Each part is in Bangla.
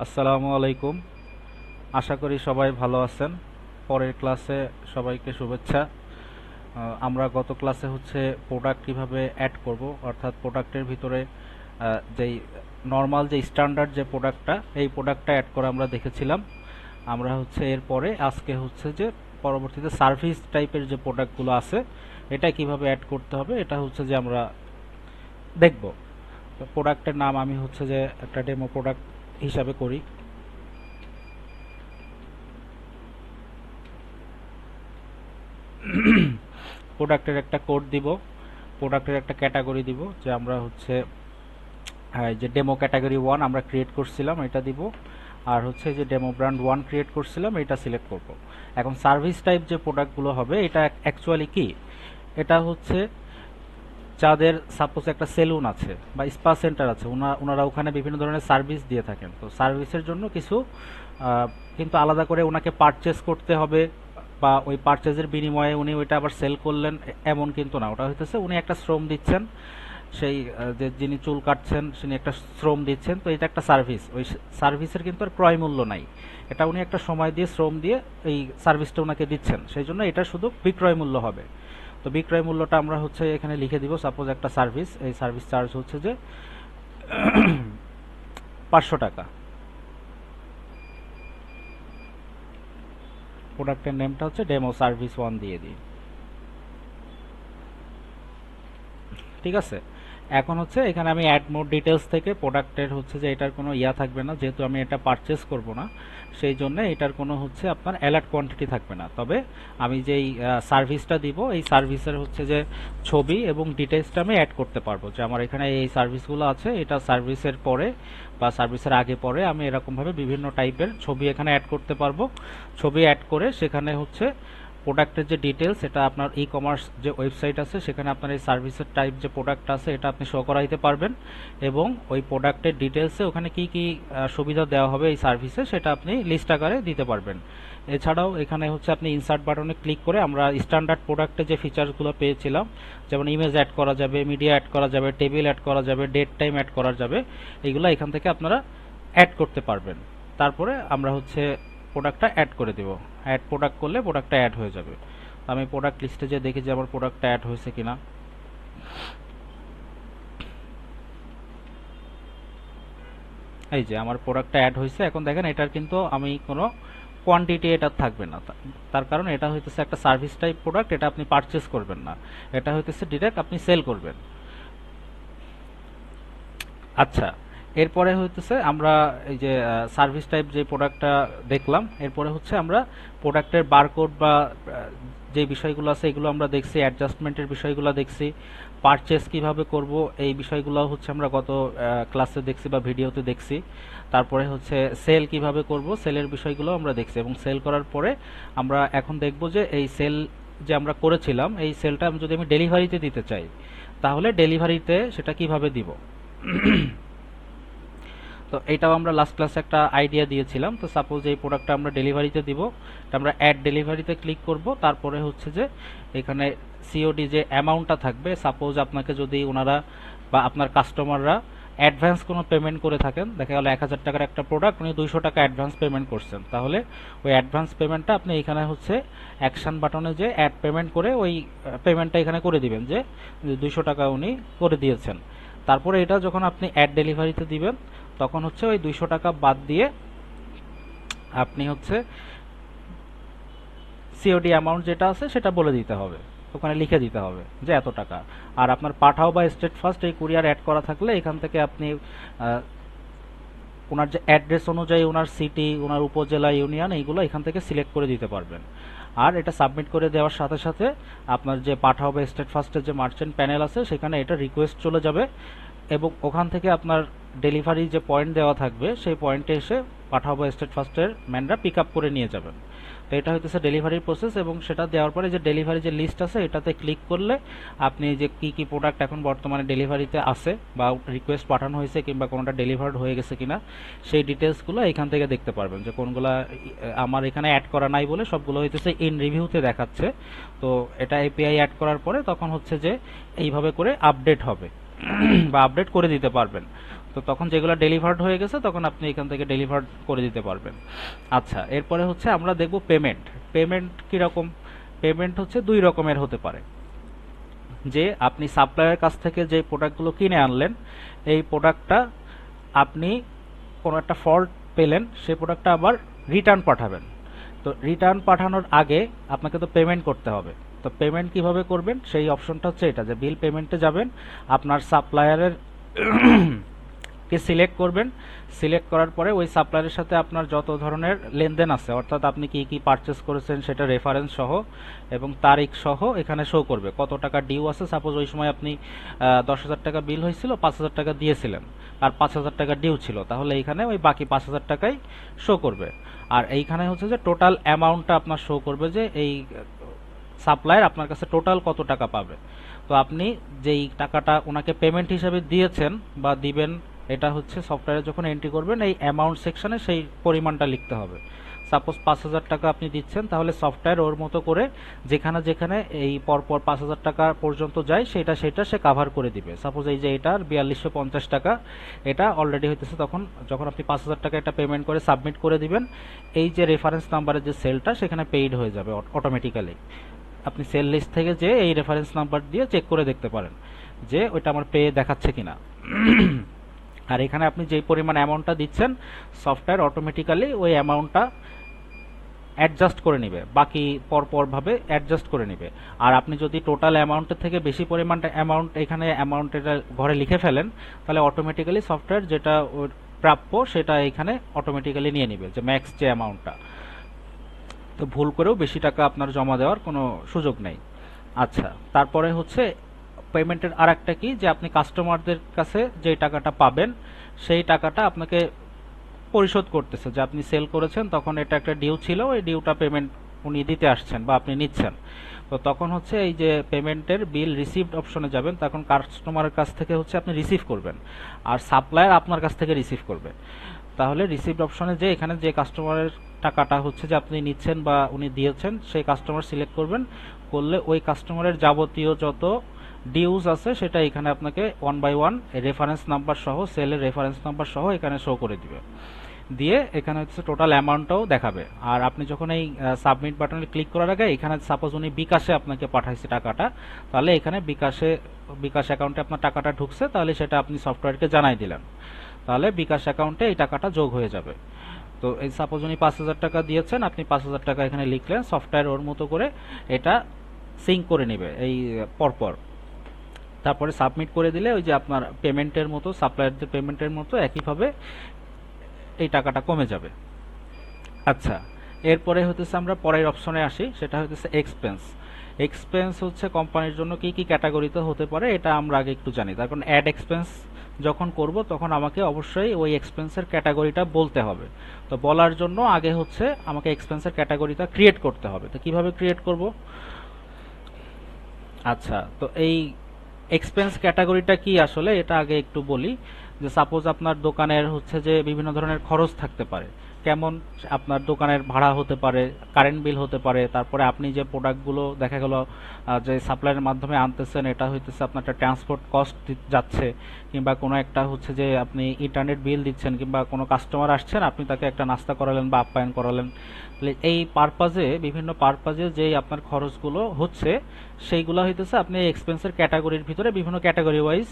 আসসালামু আলাইকুম। আশা করি সবাই ভালো আছেন। পরের ক্লাসে সবাইকে শুভেচ্ছা। আমরা গত ক্লাসে প্রোডাক্ট কিভাবে অ্যাড করব, অর্থাৎ প্রোডাক্টের ভিতরে যেই নর্মাল যে স্ট্যান্ডার্ড যে প্রোডাক্টটা, এই প্রোডাক্টটা অ্যাড করা আমরা দেখেছিলাম। আমরা এরপরে আজকে যে পরবর্তীতে সার্ভিস টাইপের যে প্রোডাক্টগুলো আছে, এটা কিভাবে অ্যাড করতে হবে, এটা যে আমরা দেখব। প্রোডাক্টের নাম আমি যে একটা ডেমো প্রোডাক্ট হিসাবে করি। প্রোডাক্টের একটা কোড দিব, প্রোডাক্টের একটা ক্যাটাগরি দিব, যে আমরা যে ডেমো ক্যাটাগরি 1 আমরা ক্রিয়েট করছিলাম এটা দিব, আর যে ডেমো ব্র্যান্ড 1 ক্রিয়েট করছিলাম এটা সিলেক্ট করব। এখন সার্ভিস টাইপ যে প্রোডাক্টগুলো হবে, এটা অ্যাকচুয়ালি কি, এটা যাদের সাপোজ একটা সেলুন আছে বা স্পা সেন্টার আছে, ওনারা ওখানে বিভিন্ন ধরনের সার্ভিস দিয়ে থাকেন। তো সার্ভিসের জন্য কিছু কিন্তু আলাদা করে ওনাকে পারচেস করতে হবে, বা ওই পারচেজের বিনিময়ে উনি ওইটা আবার সেল করলেন, এমন কিন্তু না। ওটা উনি একটা শ্রম দিচ্ছেন, সেই যে যিনি চুল কাটছেন তিনি একটা শ্রম দিচ্ছেন। তো এটা একটা সার্ভিস, ওই সার্ভিসের কিন্তু আর ক্রয় মূল্য নাই। এটা উনি একটা সময় দিয়ে শ্রম দিয়ে এই সার্ভিসটা ওনাকে দিচ্ছেন, সেই জন্য এটা শুধু বিক্রয় মূল্য হবে। তো বিক্রয় মূল্যটা আমরা এখানে লিখে দিব। সাপোজ একটা সার্ভিস, এই সার্ভিস চার্জ যে 500 টাকা। প্রোডাক্টের নেমটা ডেমো সার্ভিস 1 দিয়ে দিই। ঠিক আছে। এখন এখানে আমি অ্যাড মোর ডিটেলস থেকে প্রোডাক্টের যে এটার কোনো ইয়া থাকবে না, যেহেতু আমি এটা পারচেস করব না, সেই জন্য এটার কোনো আপনার অ্যালার্ট কোয়ান্টিটি থাকবে না। তবে আমি যেই সার্ভিসটা দিব, এই সার্ভিসের যে ছবি এবং ডিটেলসটা আমি অ্যাড করতে পারবো, যে আমার এখানে এই সার্ভিসগুলো আছে, এটা সার্ভিসের পরে বা সার্ভিসের আগে পরে আমি এরকমভাবে বিভিন্ন টাইপের ছবি এখানে অ্যাড করতে পারবো। ছবি অ্যাড করে সেখানে প্রোডাক্টের যে ডিটেলস, এটা আপনার ই কমার্স যে ওয়েবসাইট আছে, সেখানে আপনার এই সার্ভিসের টাইপ যে প্রোডাক্ট আছে এটা আপনি শো করাইতে পারবেন, এবং ওই প্রোডাক্টের ডিটেলসে ওখানে কি কি সুবিধা দেওয়া হবে এই সার্ভিসে, সেটা আপনি লিস্ট আকারে দিতে পারবেন। এছাড়াও এখানে আপনি ইনসার্ট বাটনে ক্লিক করে আমরা স্ট্যান্ডার্ড প্রোডাক্টে যে ফিচার্সগুলো পেয়েছিলাম, যেমন ইমেজ অ্যাড করা যাবে, মিডিয়া অ্যাড করা যাবে, টেবিল অ্যাড করা যাবে, ডেট টাইম অ্যাড করা যাবে, এইগুলো এখান থেকে আপনারা অ্যাড করতে পারবেন। তারপরে আমরা প্রোডাক্টটা অ্যাড করে দেব। অ্যাড প্রোডাক্ট করলে প্রোডাক্টটা অ্যাড হয়ে যাবে। আমি প্রোডাক্ট লিস্টে যে দেখি যে আমার প্রোডাক্টটা অ্যাড হয়েছে কিনা। এই যে আমার প্রোডাক্টটা অ্যাড হয়েছে। এখন দেখেন এটার কিন্তু আমি কোনো কোয়ান্টিটি এটা থাকবে না, তার কারণ এটা একটা সার্ভিস টাইপ প্রোডাক্ট, এটা আপনি পারচেস করবেন না, এটা ডিরেক্ট আপনি সেল করবেন। আচ্ছা, এরপরে আমরা এই যে সার্ভিস টাইপ যে প্রোডাক্টটা দেখলাম, এরপরে আমরা প্রোডাক্টের বারকোড বা যে বিষয়গুলো আছে এগুলো আমরা দেখছি, অ্যাডজাস্টমেন্টের বিষয়গুলো দেখছি, পারচেস কিভাবে করব এই বিষয়গুলো আমরা গত ক্লাসে দেখছি বা ভিডিওতে দেখছি। তারপরে সেল কিভাবে করব, সেলের বিষয়গুলো আমরা দেখছি, এবং সেল করার পরে আমরা এখন দেখব যে এই সেল যে আমরা করেছিলাম, এই সেলটা আমি যদি ডেলিভারিতে দিতে চাই, তাহলে ডেলিভারিতে সেটা কিভাবে দিব। তো এটাও আমরা লাস্ট ক্লাসে একটা আইডিয়া দিয়েছিলাম। তো সাপোজ এই প্রোডাক্টটা আমরা ডেলিভারিতে দিব, এটা আমরা অ্যাড ডেলিভারিতে ক্লিক করব। তারপরে যে এখানে সিওডি যে অ্যামাউন্টটা থাকবে, সাপোজ আপনাকে যদি ওনারা বা আপনার কাস্টমাররা অ্যাডভান্স কোনো পেমেন্ট করে থাকেন, দেখা গেল 1000 টাকার একটা প্রোডাক্ট, উনি 200 টাকা অ্যাডভান্স পেমেন্ট করছেন, তাহলে ওই অ্যাডভান্স পেমেন্টটা আপনি এখানে অ্যাকশন বাটনে যে অ্যাড পেমেন্ট করে ওই পেমেন্টটা এখানে করে দিবেন, যে 200 টাকা উনি করে দিয়েছেন। তারপরে এটা যখন আপনি অ্যাড ডেলিভারিতে দিবেন, তখন ওই 200 টাকা বাদ দিয়ে আপনি সিওডি অ্যামাউন্ট যেটা আছে সেটা বলে দিতে হবে, ওখানে লিখে দিতে হবে যে এত টাকা। আর আপনার পাঠাও বা স্টেট ফার্স্ট এই কুরিয়ার অ্যাড করা থাকলে এখান থেকে আপনি ওনার যে অ্যাড্রেস অনুযায়ী ওনার সিটি, ওনার উপজেলা, ইউনিয়ন, এইগুলো এখান থেকে সিলেক্ট করে দিতে পারবেন। আর এটা সাবমিট করে দেওয়ার সাথে সাথে আপনার যে পাঠাও বা স্টেট ফার্স্টের যে মার্চেন্ট প্যানেল আছে, সেখানে এটা রিকোয়েস্ট চলে যাবে, এবং ওখান থেকে আপনার ডেলিভারি যে পয়েন্ট দেওয়া থাকবে, সেই পয়েন্টে এসে পাঠাও বা স্টেট ফার্স্টের ম্যানরা পিক আপ করে নিয়ে যাবেন। তো এটা ডেলিভারির প্রসেস, এবং সেটা দেওয়ার পরে যে ডেলিভারি যে লিস্ট আছে এটাতে ক্লিক করলে আপনি যে কি কি প্রোডাক্ট এখন বর্তমানে ডেলিভারিতে আছে, বা রিকোয়েস্ট পাঠানো হয়েছে, কিংবা কোনোটা ডেলিভার্ড হয়ে গেছে কিনা, সেই ডিটেলসগুলো এখান থেকে দেখতে পারবেন, যে কোনগুলা আমার এখানে অ্যাড করা নাই বলে সবগুলো ইন রিভিউতে দেখাচ্ছে। তো এটা এপিআই অ্যাড করার পরে তখন যে এইভাবে করে আপডেট হবে বা আপডেট করে দিতে পারবেন। তো তখন যেগুলো ডেলিভার্ড হয়ে গেছে তখন আপনি এখান থেকে ডেলিভার্ড করে দিতে পারবেন। আচ্ছা, এরপরে হচ্ছে আমরা দেখব পেমেন্ট। পেমেন্ট কীরকম? পেমেন্ট হচ্ছে দুই রকমের হতে পারে। যে আপনি সাপ্লায়ারের কাছ থেকে যে প্রোডাক্টগুলো কিনে আনলেন, এই প্রোডাক্টটা আপনি কোনো একটা ফল্ট পেলেন, সেই প্রোডাক্টটা আবার রিটার্ন পাঠাবেন। তো রিটার্ন পাঠানোর আগে আপনাকে তো পেমেন্ট করতে হবে। তো পেমেন্ট কিভাবে করবেন সেই অপশনটা হচ্ছে এটা, যে বিল পেমেন্টে যাবেন, আপনার সাপ্লায়ারের কে সিলেক্ট করবেন। সিলেক্ট করার পরে ওই সাপ্লায়ারের সাথে আপনার যত ধরনের লেনদেন আছে, অর্থাৎ আপনি কি কি পারচেস করেছেন সেটা রেফারেন্স সহ এবং তারিখ সহ এখানে শো করবে। কত টাকা ডিউ আছে, সাপোজ ওই সময় আপনি 10,000 টাকা বিল হয়েছিল, 5,000 টাকা দিয়েছিলেন আর 5,000 টাকা ডিউ ছিল, তাহলে এইখানে ওই বাকি 5,000 টাকাই শো করবে। আর এইখানে হচ্ছে যে টোটাল অ্যামাউন্টটা আপনার শো করবে, যে এই সাপ্লায়ার আপনার কাছে টোটাল কত টাকা পাবে। তো আপনি যেই টাকাটা ওনাকে পেমেন্ট হিসাবে দিয়েছেন বা দিবেন, এটা হচ্ছে সফটওয়্যারে যখন এন্ট্রি করবেন এই অ্যামাউন্ট সেকশনে সেই পরিমাণটা লিখতে হবে। সাপোজ 5,000 টাকা আপনি দিচ্ছেন, তাহলে সফটওয়্যার ওর মতো করে যেখানে যেখানে এই পরপর 5,000 টাকা পর্যন্ত যায় সেটা সে কাভার করে দিবে। সাপোজ এই যে এটার 4250 টাকা, এটা অলরেডি হইতেছে, তখন যখন আপনি 5,000 টাকা এটা পেমেন্ট করে সাবমিট করে দিবেন, এই যে রেফারেন্স নাম্বারের যে সেলটা সেখানে পেইড হয়ে যাবে অটোমেটিক্যালি। আপনি সেল লিস্ট থেকে যে এই রেফারেন্স নাম্বার দিয়ে চেক করে দেখতে পারেন যে ওইটা আমার পে দেখাচ্ছে কিনা। আর এখানে আপনি যেই পরিমাণ অ্যামাউন্টটা দিচ্ছেন, সফটওয়্যার অটোমেটিক্যালি ওই অ্যামাউন্টটা অ্যাডজাস্ট করে নেবে, বাকি পরপরভাবে অ্যাডজাস্ট করে নেবে। আর আপনি যদি টোটাল অ্যামাউন্টের থেকে বেশি পরিমাণটা অ্যামাউন্ট এখানে অ্যামাউন্টটা ঘরে লিখে ফেলেন, তাহলে অটোমেটিক্যালি সফটওয়্যার যেটা ওর প্রাপ্য সেটা এখানে অটোমেটিক্যালি নিয়ে নেবে, যে ম্যাক্স যে অ্যামাউন্টটা। তো ভুল করেও বেশি টাকা আপনার জমা দেওয়ার কোনো সুযোগ নেই। আচ্ছা, তারপরে হচ্ছে পেমেন্টের আর একটা কি, যে আপনি কাস্টমারদের কাছে যে টাকাটা পাবেন সেই টাকাটা আপনাকে পরিশোধ করতেছে, যে আপনি সেল করেছেন তখন এটা একটা ডিউ ছিল, ওই ডিউটা পেমেন্ট উনি দিতে আসছেন বা আপনি নিচ্ছেন। তো তখন হচ্ছে এই যে পেমেন্টের বিল রিসিভড অপশনে যাবেন, তখন কাস্টমারের কাছ থেকে হচ্ছে আপনি রিসিভ করবেন আর সাপ্লায়ার আপনার কাছ থেকে রিসিভ করবে। তাহলে রিসিভড অপশনে যে এখানে যে কাস্টমারের টাকাটা হচ্ছে যে আপনি নিচ্ছেন বা উনি দিয়েছেন সেই কাস্টমার সিলেক্ট করবেন, করলে ওই কাস্টমারের যাবতীয় যত ডিউজ আছে সেটা এখানে আপনাকে one by one reference number সহ, সেলের রেফারেন্স নাম্বার সহ এখানে শো করে দিবে, দিয়ে এখানে হচ্ছে টোটাল অ্যামাউন্টটাও দেখাবে। আর আপনি যখন এই সাবমিট বাটনে ক্লিক করার আগে এখানে সাপোজ উনি বিকাশে আপনাকে পাঠাইছে টাকাটা, তাহলে এখানে বিকাশ অ্যাকাউন্টে আপনার টাকাটা ঢুকছে, তাহলে সেটা আপনি সফটওয়্যারকে জানাই দিলেন, তাহলে বিকাশ অ্যাকাউন্টে এই টাকাটা যোগ হয়ে যাবে। তো এই সাপোজ উনি 5,000 টাকা দিয়েছেন, আপনি 5,000 টাকা এখানে লিখলেন, সফটওয়্যার ওর মতো করে এটা সিঙ্ক করে নেবে এই পরপর। তারপরে সাবমিট করে দিলে ওই যে আপনার পেমেন্টের মতো, সাপ্লায়ারদের পেমেন্টের মতো একইভাবে এই টাকাটা কমে যাবে। আচ্ছা, এরপরে হতেছে আমরা পরের অপশনে আসি, সেটা হতেছে এক্সপেন্স। এক্সপেন্স হচ্ছে কোম্পানির জন্য কি কি ক্যাটাগরিতে হতে পারে এটা আমরা আগে একটু জানি। তার কারণ অ্যাড এক্সপেন্স যখন করব তখন আমাকে অবশ্যই ওই এক্সপেন্সের ক্যাটাগরিটা বলতে হবে। তো বলার জন্য আগে হচ্ছে আমাকে এক্সপেন্সের ক্যাটাগরিটা ক্রিয়েট করতে হবে। তো কিভাবে ক্রিয়েট করব? আচ্ছা, তো এই এক্সপেন্স ক্যাটাগরিটা কি আসলে এটা আগে একটু বলি। যে সাপোজ আপনার দোকানের হচ্ছে যে বিভিন্ন ধরনের খরচ থাকতে পারে, কেমন আপনার দোকানের ভাড়া হতে পারে, কারেন্ট বিল হতে পারে, তারপরে আপনি যে প্রোডাক্টগুলো দেখা গেল যে সাপ্লাইয়ের মাধ্যমে আনতেছেন, এটা হইতেছে আপনার একটা ট্রান্সপোর্ট কস্ট যাচ্ছে, কিংবা কোনো একটা হচ্ছে যে আপনি ইন্টারনেট বিল দিচ্ছেন, কিংবা কোনো কাস্টমার আসছেন আপনি তাকে একটা নাস্তা করালেন বা আপ্যায়ন করালেন। এই পারপাজে, বিভিন্ন পারপাজে যেই আপনার খরচগুলো হচ্ছে সেইগুলো হইতেছে আপনি এক্সপেন্সের ক্যাটাগরির ভিতরে বিভিন্ন ক্যাটাগরি ওয়াইজ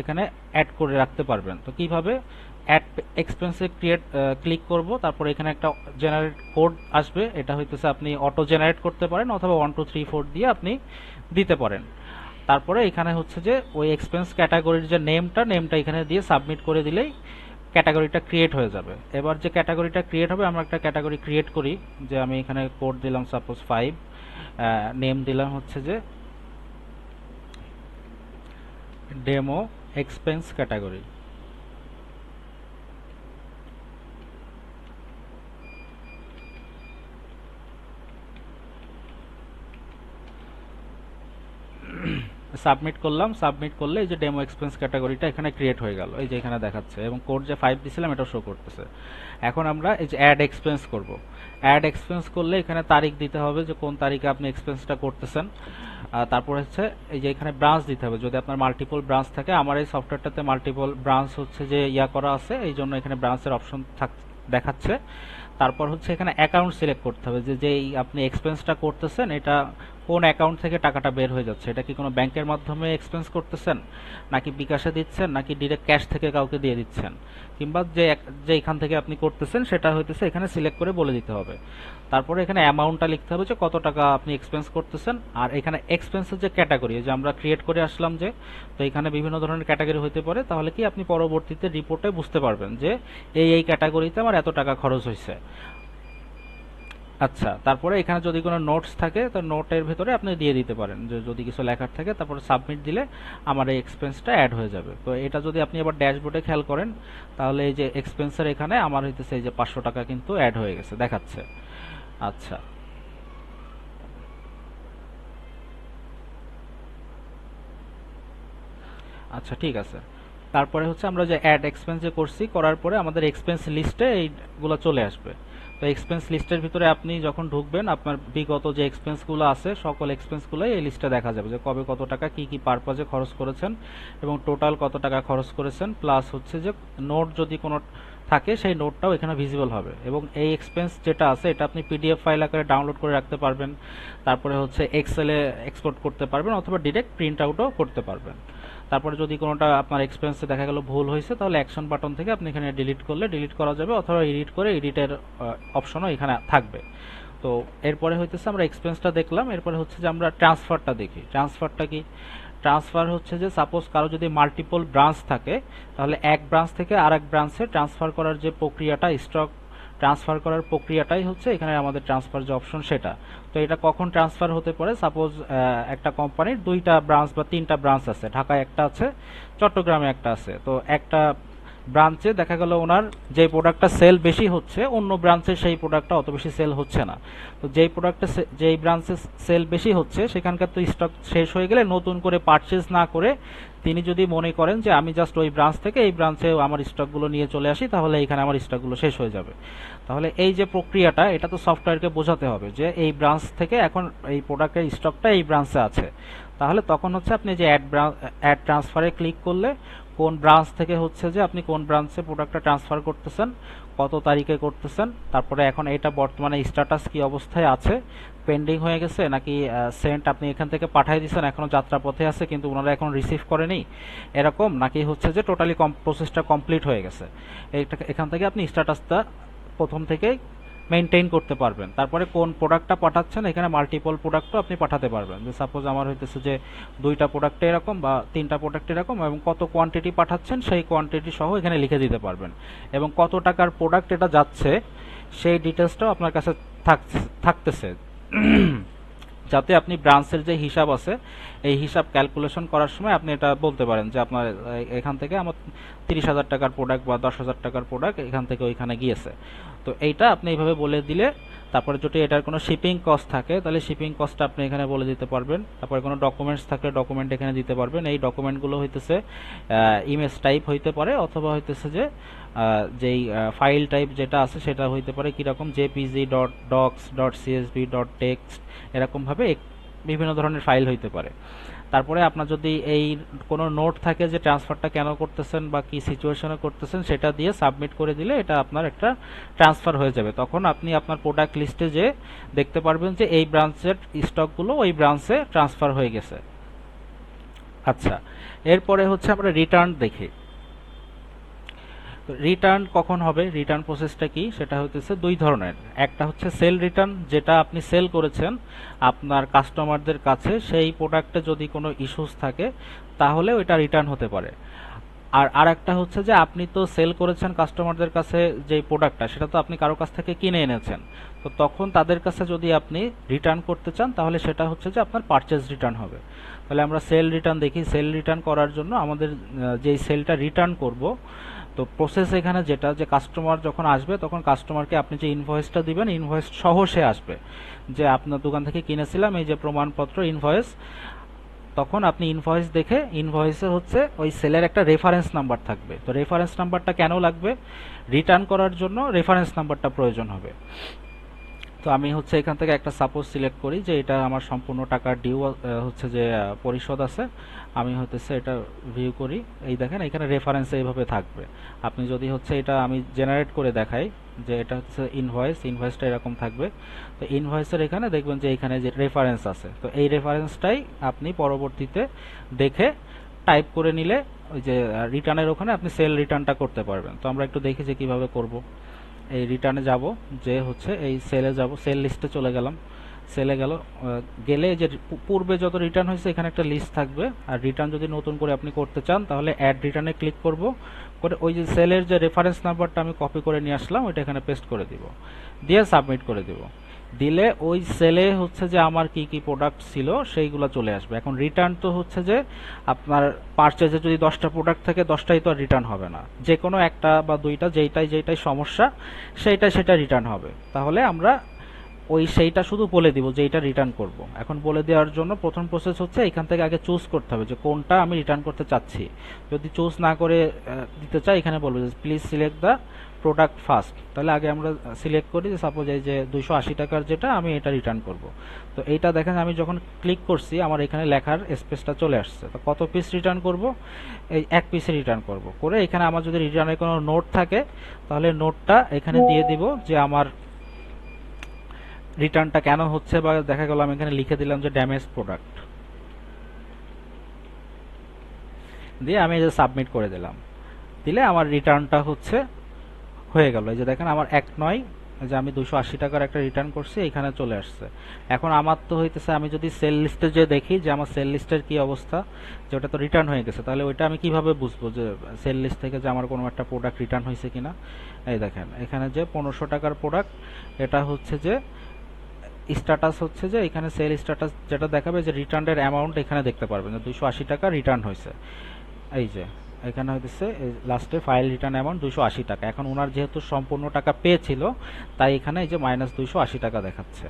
এখানে অ্যাড করে রাখতে পারবেন। তো কিভাবে? অ্যাড এক্সপেন্সে ক্লিক করব, তারপর এখানে একটা জেনারেট কোড আসবে, এটা হইতেছে আপনি অটো জেনারেট করতে পারেন অথবা 1 2 3 4 দিয়ে আপনি দিতে পারেন। তারপরে এখানে হচ্ছে যে ওই এক্সপেন্স ক্যাটাগরির যে নেমটা এখানে দিয়ে সাবমিট করে দিলেই ক্যাটাগরিটা ক্রিয়েট হয়ে যাবে। এবার যে ক্যাটাগরিটা ক্রিয়েট হবে, আমরা একটা ক্যাটাগরি ক্রিয়েট করি, যে আমি এখানে কোড দিলাম সাপোজ 5, নেম দিলাম হচ্ছে যে ডেমো এক্সপেন্স ক্যাটাগরি। সাবমিট করলাম, সাবমিট করলে এই যে ডেমো এক্সপেন্স ক্যাটাগরিটা এখানে ক্রিয়েট হয়ে গেল, এই যে এখানে দেখাচ্ছে, এবং কোড যে 5 দিছিলাম এটা শো করতেছে। এখন আমরা এই যে অ্যাড এক্সপেন্স করব। অ্যাড এক্সপেন্স করলে এখানে তারিখ দিতে হবে যে কোন তারিখে আপনি এক্সপেন্সটা করতেছেন। তারপর হচ্ছে এই যে এখানে ব্রাঞ্চ দিতে হবে, যদি আপনার মাল্টিপল ব্রাঞ্চ থাকে। আমার এই সফটওয়্যারটাতে মাল্টিপল ব্রাঞ্চ হচ্ছে যে ইয়া করা আছে, এই জন্য এখানে ব্রাঞ্চের অপশন দেখাচ্ছে। তারপর হচ্ছে এখানে অ্যাকাউন্ট সিলেক্ট করতে হবে, যে যেই আপনি এক্সপেন্সটা করতেছেন এটা কোন অ্যাকাউন্ট থেকে টাকাটা বের হয়ে যাচ্ছে। এটা কি কোনো ব্যাংকের মাধ্যমে এক্সপেন্স করতেছেন, নাকি বিকাশে দিচ্ছেন, নাকি ডিরেক্ট ক্যাশ থেকে কাউকে দিয়ে দিচ্ছেন, কিংবা যে এখান থেকে আপনি করতেছেন সেটা হইতেছে এখানে সিলেক্ট করে বলে দিতে হবে। তারপরে এখানে অ্যামাউন্টটা লিখতে হবে যে কত টাকা আপনি এক্সপেন্স করতেছেন। আর এখানে এক্সপেন্সের যে ক্যাটাগরি, যে আমরা ক্রিয়েট করে আসলাম যে, তো এখানে বিভিন্ন ধরনের ক্যাটাগরি হতে পারে, তাহলে কি আপনি পরবর্তীতে রিপোর্টে বুঝতে পারবেন যে এই ক্যাটাগরিতে আমার এত টাকা খরচ হয়েছে। আচ্ছা, তারপরে এখানে যদি কোনো নোটস থাকে তো নোটের ভেতরে আপনি দিয়ে দিতে পারেন, যে যদি কিছু লেখার থাকে, তারপরে সাবমিট দিলে আমার এই এক্সপেন্সটা অ্যাড হয়ে যাবে। তো এটা যদি আপনি আবার ড্যাশবোর্ডে খেয়াল করেন, তাহলে এই যে এক্সপেন্সের এখানে আমার হইতেছে এই যে 500 টাকা কিন্তু অ্যাড হয়ে গেছে দেখাচ্ছে। আচ্ছা, আচ্ছা ঠিক আছে। তারপরে হচ্ছে আমরা যে অ্যাড এক্সপেন্স যে করছি, করার পরে আমাদের এক্সপেন্স লিস্টে এইগুলো চলে আসবে। তো এক্সপেন্স লিস্টের ভিতরে আপনি যখন ঢুকবেন, আপনার বিগত যে এক্সপেন্সগুলো আছে সকল এক্সপেন্সগুলোই এই লিস্টে দেখা যাবে, যে কবে কত টাকা কি কি পারপাজে খরচ করেছেন এবং টোটাল কত টাকা খরচ করেছেন, প্লাস হচ্ছে যে নোট যদি কোনো থাকে সেই নোটটাও এখানে ভিজিবল হবে। এবং এই এক্সপেন্স যেটা আছে এটা আপনি পিডিএফ ফাইল আকারে ডাউনলোড করে রাখতে পারবেন, তারপরে হচ্ছে এক্সেলে এক্সপোর্ট করতে পারবেন, অথবা ডিরেক্ট প্রিন্ট আউটও করতে পারবেন। তারপরে যদি কোনোটা আপনার এক্সপেন্সে দেখা গেল ভুল হয়েছে, তাহলে অ্যাকশন বাটন থেকে আপনি এখানে ডিলিট করলে ডিলিট করা যাবে, অথবা এডিট করে এডিটের অপশনও এখানে থাকবে। তো এরপরে হইতেছে আমরা এক্সপেন্সটা দেখলাম, এরপরে হচ্ছে যে আমরা ট্রান্সফারটা দেখি। ট্রান্সফারটা কি? ট্রান্সফার হচ্ছে যে সাপোজ কারো যদি মাল্টিপল ব্রাঞ্চ থাকে, তাহলে এক ব্রাঞ্চ থেকে আরেক ব্রাঞ্চে ট্রান্সফার করার যে প্রক্রিয়াটা, স্টক ট্রান্সফার করার প্রক্রিয়াটাই হচ্ছে এখানে আমাদের ট্রান্সফার যে অপশন সেটা। তো এটা কখন ট্রান্সফার হতে পারে? সাপোজ একটা কোম্পানির 2টা ব্রাঞ্চ বা 3টা ব্রাঞ্চ আছে, ঢাকায় একটা আছে, চট্টগ্রামে একটা আছে। তো একটা ব্রাঞ্চে দেখা গেল ওনার যে প্রোডাক্টটা সেল বেশি হচ্ছে, অন্য ব্রাঞ্চে সেই প্রোডাক্টটা অত বেশি সেল হচ্ছে না। তো যেই প্রোডাক্টটা যেই ব্রাঞ্চে সেল বেশি হচ্ছে সেখানকার তো স্টক শেষ হয়ে গেলে নতুন করে পারচেজ না করে তিনি যদি মনে করেন যে আমি জাস্ট ওই ব্রাঞ্চ থেকে এই ব্রাঞ্চে আমার স্টকগুলো নিয়ে চলে আসি, তাহলে এইখানে আমার স্টকগুলো শেষ হয়ে যাবে। তাহলে এই যে প্রক্রিয়াটা, এটা তো সফটওয়্যারকে বোঝাতে হবে যে এই ব্রাঞ্চ থেকে এখন এই প্রোডাক্টের স্টকটা এই ব্রাঞ্চে আছে। তাহলে তখন হচ্ছে আপনি যে অ্যাড ট্রান্সফারে ক্লিক করলে কোন ব্রাঞ্চ থেকে হচ্ছে যে আপনি কোন ব্রাঞ্চে প্রোডাক্টটা ট্রান্সফার করতেছেন, কত তারিখে করতেছেন, তারপরে এখন এটা বর্তমানে স্ট্যাটাস কি অবস্থায় আছে, পেন্ডিং হয়ে গেছে নাকি সেন্ট আপনি এখান থেকে পাঠিয়ে দিয়েছেন এখনো যাত্রাপথে আছে কিন্তু ওনারা এখন রিসিভ করেনি এরকম, নাকি হচ্ছে যে টোটালি প্রসেসটা কমপ্লিট হয়ে গেছে, এখান থেকে আপনি স্ট্যাটাসটা প্রথম থেকেই মেনটেইন করতে পারবেন। তারপরে কোন প্রোডাক্টটা পাঠাচ্ছেন, এখানে মাল্টিপল প্রোডাক্টও আপনি পাঠাতে পারবেন, যে সাপোজ আমার হইতেছে যে 2টা প্রোডাক্ট এরকম বা 3টা প্রোডাক্ট এরকম, এবং কত কোয়ান্টিটি পাঠাচ্ছেন সেই কোয়ান্টিটি সহ এখানে লিখে দিতে পারবেন, এবং কত টাকার প্রোডাক্ট এটা যাচ্ছে সেই ডিটেলসটাও আপনার কাছে থাকতেছে, যাতে আপনি ব্রাঞ্চের যে হিসাব আছে এই হিসাব ক্যালকুলেশন করার সময় আপনি এটা বলতে পারেন যে আপনার এখান থেকে আমার 30,000 টাকার প্রোডাক্ট বা 10,000 টাকার প্রোডাক্ট এখান থেকে ওইখানে গিয়েছে। তো এইটা আপনি এইভাবে বলে দিলে, তারপরে যদি এটার কোনো শিপিং কস্ট থাকে তাহলে শিপিং কস্টটা আপনি এখানে বলে দিতে পারবেন। তারপরে কোনো ডকুমেন্টস থাকলে ডকুমেন্ট এখানে দিতে পারবেন। এই ডকুমেন্টগুলো হইতেছে ইমেজ টাইপ হইতে পারে, অথবা হইতেছে যে যেই ফাইল টাইপ যেটা আছে সেটা হইতে পারে কীরকম, JPG dot docx dot CSV dot text, এরকমভাবে বিভিন্ন ধরনের ফাইল হইতে পারে। তারপরে আপনার যদি এই কোনো নোট থাকে যে ট্রান্সফারটা কেন করতেছেন বা কি সিচুয়েশনে করতেছেন, সেটা দিয়ে সাবমিট করে দিলে এটা আপনার একটা ট্রান্সফার হয়ে যাবে। তখন আপনি আপনার প্রোডাক্ট লিস্টে যে দেখতে পারবেন যে এই ব্রাঞ্চের স্টকগুলো ওই ব্রাঞ্চে ট্রান্সফার হয়ে গেছে। আচ্ছা, এরপরে হচ্ছে আমরা রিটার্ন দেখি। রিটার্ন কখন হবে, রিটার্ন প্রসেসটা কি, সেটা হচ্ছে 2 ধরনের। একটা হচ্ছে সেল রিটার্ন, যেটা আপনি সেল করেছেন আপনার কাস্টমারদের কাছে, সেই প্রোডাক্টে যদি কোনো ইস্যুস থাকে তাহলে ওইটা রিটার্ন হতে পারে। আর আরেকটা হচ্ছে যে আপনি তো সেল করেছেন কাস্টমারদের কাছে যে প্রোডাক্টটা, সেটা তো আপনি কারো কাছ থেকে কিনে এনেছেন, তো তখন তাদের কাছে যদি আপনি রিটার্ন করতে চান তাহলে সেটা হচ্ছে যে আপনার পারচেজ রিটার্ন হবে। তাহলে আমরা সেল রিটার্ন দেখি। সেল রিটার্ন করার জন্য আমাদের যেই সেলটা রিটার্ন করব, তো প্রসেস এখানে যেটা, যে কাস্টমার যখন আসবে তখন কাস্টমারকে আপনি যে ইনভয়েসটা দিবেন ইনভয়েস সহ সে আসবে, যে আপনার দোকান থেকে কিনেছিলাম এই যে প্রমাণপত্র ইনভয়েস, তখন আপনি ইনভয়েস দেখে, ইনভয়েসে হচ্ছে ওই সেলের একটা রেফারেন্স নাম্বার থাকবে। তো রেফারেন্স নাম্বারটা কেন লাগবে? রিটার্ন করার জন্য রেফারেন্স নাম্বারটা প্রয়োজন হবে। তো তো আমি হচ্ছে এখান থেকে একটা সাপোজ সিলেক্ট করি যে এটা আমার সম্পূর্ণ টাকা ডিউ হচ্ছে যে পরিশোধ আছে। আমি হতেছে এটা ভিউ করি, এই দেখেন এখানে রেফারেন্স এইভাবে থাকবে। আপনি যদি হচ্ছে এটা আমি জেনারেট করে দেখাই যে এটা হচ্ছে ইনভয়েসটা এরকম থাকবে। তো ইনভয়েসের এখানে দেখবেন যে এখানে যে রেফারেন্স আছে, তো এই রেফারেন্সটাই আপনি পরবর্তীতে দেখে টাইপ করে নিলে ওই যে রিটার্নের ওখানে আপনি সেল রিটার্নটা করতে পারবেন। তো আমরা একটু দেখি যে কিভাবে করব। এই রিটার্নে যাব, যে হচ্ছে এই সেলে যাব, সেল লিস্টে চলে গেলাম। সেলে গেলে যে পূর্বে যত রিটার্ন হয়েছে এখানে একটা লিস্ট থাকবে। আর রিটার্ন যদি নতুন করে আপনি করতে চান তাহলে অ্যাড রিটার্নে ক্লিক করব, করে ওই যে সেলের যে রেফারেন্স নাম্বারটা আমি কপি করে নিয়ে আসলাম ওইটা এখানে পেস্ট করে দিব, দিয়ে সাবমিট করে দিব। দিলে ওই সেলে হচ্ছে যে আমার কি কি প্রোডাক্ট ছিল সেইগুলো চলে আসবে। এখন রিটার্ন তো হচ্ছে যে আপনার পারচেজে যদি 10টা প্রোডাক্ট থাকে 10টাই তো আর রিটার্ন হবে না, যে কোনো একটা বা দুইটা যেইটাই সমস্যা সেটা রিটার্ন হবে। তাহলে আমরা সেইটা শুধু বলে দিব যে এটা রিটার্ন করব। এখন বলে দেওয়ার জন্য প্রথম প্রসেস হচ্ছে এখান থেকে আগে চুজ করতে হবে যে কোনটা আমি রিটার্ন করতে চাচ্ছি। যদি চুজ না করে দিতে চাই, এখানে বলবে যে please select the product first. তাহলে আগে আমরা সিলেক্ট করি যে সাপোজ এই যে 280 টাকার যেটা আমি এটা রিটার্ন করব। তো এইটা দেখেন আমি যখন ক্লিক করছি আমার এখানে লেখার স্পেসটা চলে আসছে। তো কত পিস রিটার্ন করব? এই এক পিসে রিটার্ন করব। করে এখানে আমার যদি রিটার্নের কোনো নোট থাকে তাহলে নোটটা এখানে দিয়ে দিব যে আমার রিটার্নটা কেন হচ্ছে, বা দেখা গেল আমি এখানে লিখে দিলাম যে ড্যামেজ প্রোডাক্ট, দিয়ে আমি এই যে সাবমিট করে দিলাম। দিলে আমার রিটার্নটা হচ্ছে হয়ে গেল। এই যে দেখেন আমার 1/9 যে আমি 280 টাকার একটা রিটার্ন করছি এখানে চলে আসছে। এখন আমার তো হইতেছে আমি যদি সেল লিস্টে যে দেখি যে আমার সেল লিস্টের কি অবস্থা, যে ওটা তো রিটার্ন হয়ে গেছে, তাহলে ওইটা আমি কিভাবে বুঝবো যে সেল লিস্ট থেকে যে আমার কোনো একটা প্রোডাক্ট রিটার্ন হয়েছে কিনা। এই দেখেন এখানে যে 1500 টাকার প্রোডাক্ট, এটা হচ্ছে যে স্ট্যাটাস হচ্ছে যে এখানে সেল স্ট্যাটাস যেটা দেখাবে যে রিটার্নের অ্যামাউন্ট এখানে দেখতে পারবেন যে 280 টাকা রিটার্ন হয়েছে। এই যে এখানে হইতেছে লাস্টে ফাইল রিটার্ন অ্যামাউন্ট 280 টাকা। এখন ওনার যেহেতু সম্পূর্ণ টাকা পেয়েছিল তাই এখানে এই যে মাইনাস 280 টাকা দেখাচ্ছে।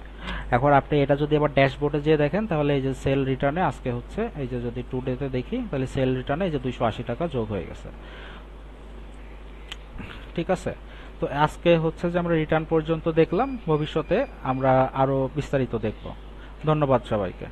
এখন আপনি এটা যদি আবার ড্যাশবোর্ডে যেয়ে দেখেন তাহলে এই যে সেল রিটার্নে আজকে হচ্ছে এই যে যদি টুডেতে দেখি তাহলে সেল রিটার্নে এই যে 280 টাকা যোগ হয়ে গেছে। ঠিক আছে। তো আজকে হচ্ছে যে আমরা রিটার্ন পর্যন্ত দেখলাম, ভবিষ্যতে আমরা আরো বিস্তারিত দেখব। ধন্যবাদ সবাইকে।